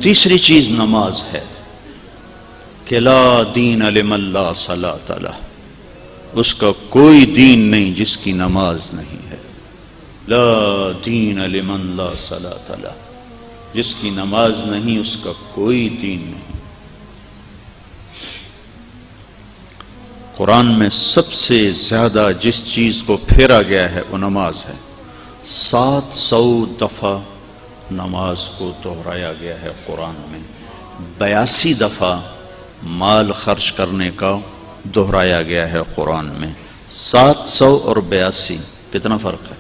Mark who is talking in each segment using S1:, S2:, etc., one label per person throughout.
S1: تیسری چیز نماز ہے کہ لا دین لمن لا صلاۃ لہ، اس کا کوئی دین نہیں جس کی نماز نہیں ہے. لا دین لمن لا صلاۃ لہ، جس کی نماز نہیں اس کا کوئی دین نہیں. قرآن میں سب سے زیادہ جس چیز کو پھیرا گیا ہے وہ نماز ہے. 700 دفعہ نماز کو دہرایا گیا ہے قرآن میں. 82 دفعہ مال خرچ کرنے کا دہرایا گیا ہے قرآن میں. 700 اور 82 کتنا فرق ہے؟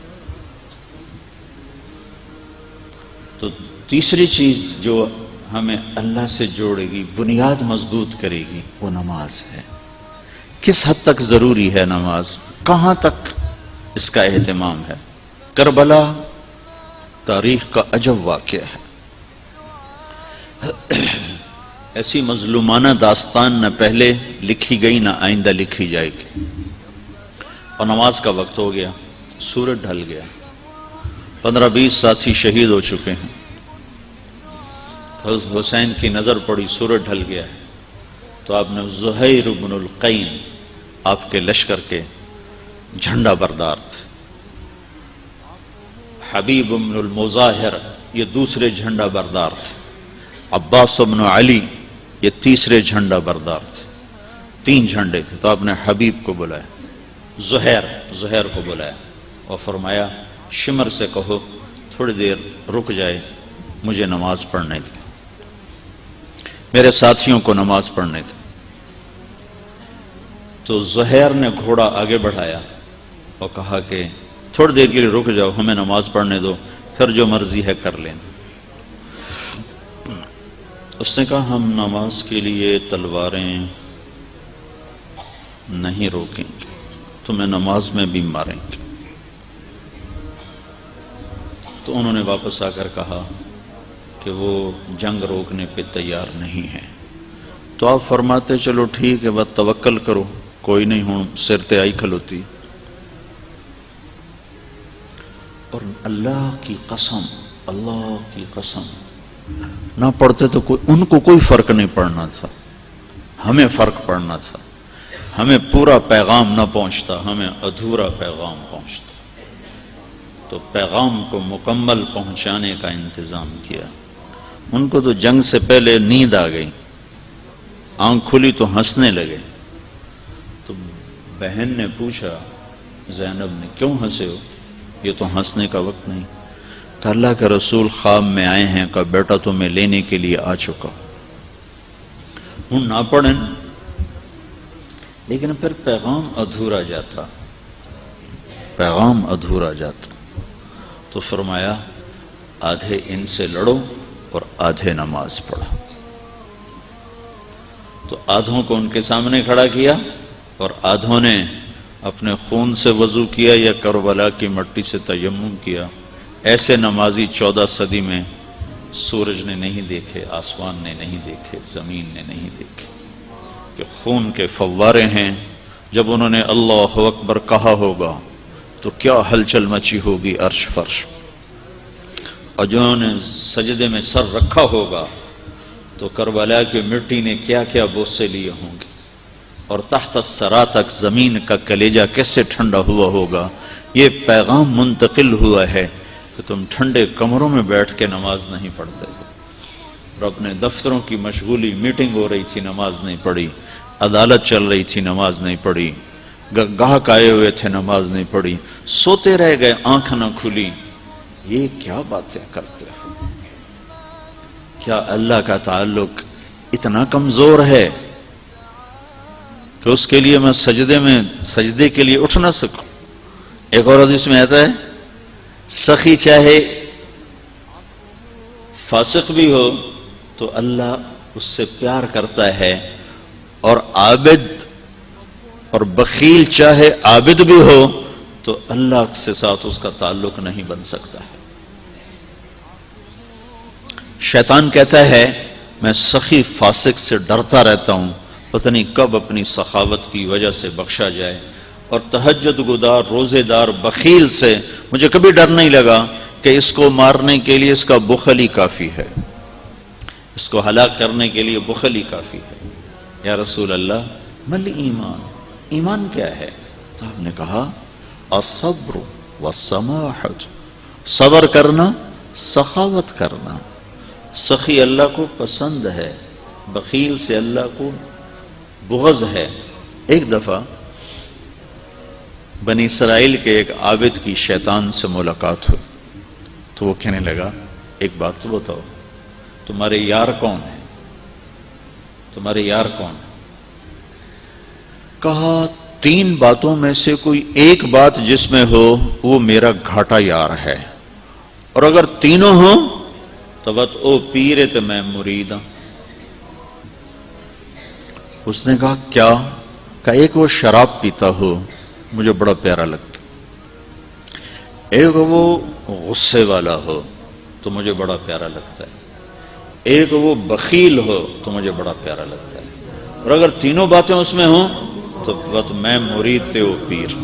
S1: تو تیسری چیز جو ہمیں اللہ سے جوڑے گی، بنیاد مضبوط کرے گی، وہ نماز ہے. کس حد تک ضروری ہے نماز؟ کہاں تک اس کا اہتمام ہے؟ کربلا تاریخ کا عجب واقعہ ہے. ایسی مظلومانہ داستان نہ پہلے لکھی گئی نہ آئندہ لکھی جائے گی. اور نماز کا وقت ہو گیا، سورج ڈھل گیا، 15-20 ساتھی شہید ہو چکے ہیں. حضرت حسین کی نظر پڑی، سورج ڈھل گیا ہے، تو آپ نے زہیر بن القین آپ کے لشکر کے جھنڈا بردار تھے. حبیب بن المظاہر یہ دوسرے جھنڈا بردار تھے. عباس بن علی یہ تیسرے جھنڈا بردار تھے. 3 جھنڈے تھے. تو آپ نے حبیب کو بلایا، زہیر کو بلایا اور فرمایا شمر سے کہو تھوڑی دیر رک جائے، مجھے نماز پڑھنے دے، میرے ساتھیوں کو نماز پڑھنے دے. تو زہیر نے گھوڑا آگے بڑھایا اور کہا کہ تھوڑی دیر کے لیے رک جاؤ، ہمیں نماز پڑھنے دو، پھر جو مرضی ہے کر لینا. اس نے کہا ہم نماز کے لیے تلواریں نہیں روکیں گے، تمہیں نماز میں بھی ماریں گے. تو انہوں نے واپس آ کر کہا کہ وہ جنگ روکنے پہ تیار نہیں ہیں. تو آپ فرماتے چلو ٹھیک ہے، بس توکل کرو، کوئی نہیں، ہوں سر تے آئی کھلوتی. اور اللہ کی قسم نہ پڑھتے تو ان کو کوئی فرق نہیں پڑنا تھا، ہمیں فرق پڑنا تھا. ہمیں پورا پیغام نہ پہنچتا، ہمیں ادھورا پیغام پہنچتا. تو پیغام کو مکمل پہنچانے کا انتظام کیا. ان کو تو جنگ سے پہلے نیند آ گئی، آنکھ کھلی تو ہنسنے لگے. تو بہن نے پوچھا زینب نے کیوں ہنسے ہو؟ یہ تو ہنسنے کا وقت نہیں. کہ اللہ کے رسول خواب میں آئے ہیں کہ بیٹا تمہیں لینے کے لیے آ چکا ہوں. نہ پڑھیں لیکن پھر پیغام ادھورا جاتا. تو فرمایا آدھے ان سے لڑو اور آدھے نماز پڑھو. تو آدھوں کو ان کے سامنے کھڑا کیا اور آدھوں نے اپنے خون سے وضو کیا یا کربلا کی مٹی سے تیمم کیا. ایسے نمازی 14 صدی میں سورج نے نہیں دیکھے، آسمان نے نہیں دیکھے، زمین نے نہیں دیکھے، کہ خون کے فوارے ہیں. جب انہوں نے اللہ اکبر کہا ہوگا تو کیا ہلچل مچی ہوگی عرش فرش. اور جنہوں نے سجدے میں سر رکھا ہوگا تو کربلا کی مٹی نے کیا کیا بوسے لیے ہوں گے. اور تحت الثری تک زمین کا کلیجہ کیسے ٹھنڈا ہوا ہوگا. یہ پیغام منتقل ہوا ہے کہ تم ٹھنڈے کمروں میں بیٹھ کے نماز نہیں پڑھتے ہو، اور اپنے دفتروں کی مشغولی، میٹنگ ہو رہی تھی نماز نہیں پڑھی، عدالت چل رہی تھی نماز نہیں پڑھی، گاہک آئے ہوئے تھے نماز نہیں پڑھی، سوتے رہ گئے آنکھ نہ کھلی. یہ کیا باتیں کرتے ہو؟ کیا اللہ کا تعلق اتنا کمزور ہے کہ اس کے لیے میں سجدے کے لیے اٹھ نہ سکوں؟ ایک اور حدیث میں آتا ہے سخی چاہے فاسق بھی ہو تو اللہ اس سے پیار کرتا ہے، اور عابد اور بخیل چاہے عابد بھی ہو تو اللہ سے ساتھ اس کا تعلق نہیں بن سکتا ہے. شیطان کہتا ہے میں سخی فاسق سے ڈرتا رہتا ہوں، پتہ نہیں کب اپنی سخاوت کی وجہ سے بخشا جائے. اور تہجد گزار روزے دار بخیل سے مجھے کبھی ڈر نہیں لگا کہ اس کو مارنے کے لیے اس کا بخل ہی کافی ہے، اس کو ہلاک کرنے کے لیے بخل ہی کافی ہے۔ یا رسول اللہ مل ایمان، ایمان کیا ہے؟ تو آپ نے کہا الصبر والسماحت، صبر کرنا، سخاوت کرنا۔ سخی اللہ کو پسند ہے، بخیل سے اللہ کو بغض ہے۔ ایک دفعہ بنی اسرائیل کے ایک عابد کی شیطان سے ملاقات ہوئی تو وہ کہنے لگا ایک بات تو بتاؤ، تمہارے یار کون ہیں؟ تمہارے یار کون؟ کہا 3 باتوں میں سے کوئی ایک بات جس میں ہو وہ میرا گھاٹا یار ہے، اور اگر تینوں ہوں تو بت او پیرے تو میں مرید ہوں۔ اس نے کہا کیا؟ کہ ایک وہ شراب پیتا ہو مجھے بڑا پیارا لگتا، ایک وہ غصے والا ہو تو مجھے بڑا پیارا لگتا ہے، ایک وہ بخیل ہو تو مجھے بڑا پیارا لگتا ہے، اور اگر تینوں باتیں اس میں ہوں تو بس میں مرید تے وہ پیر۔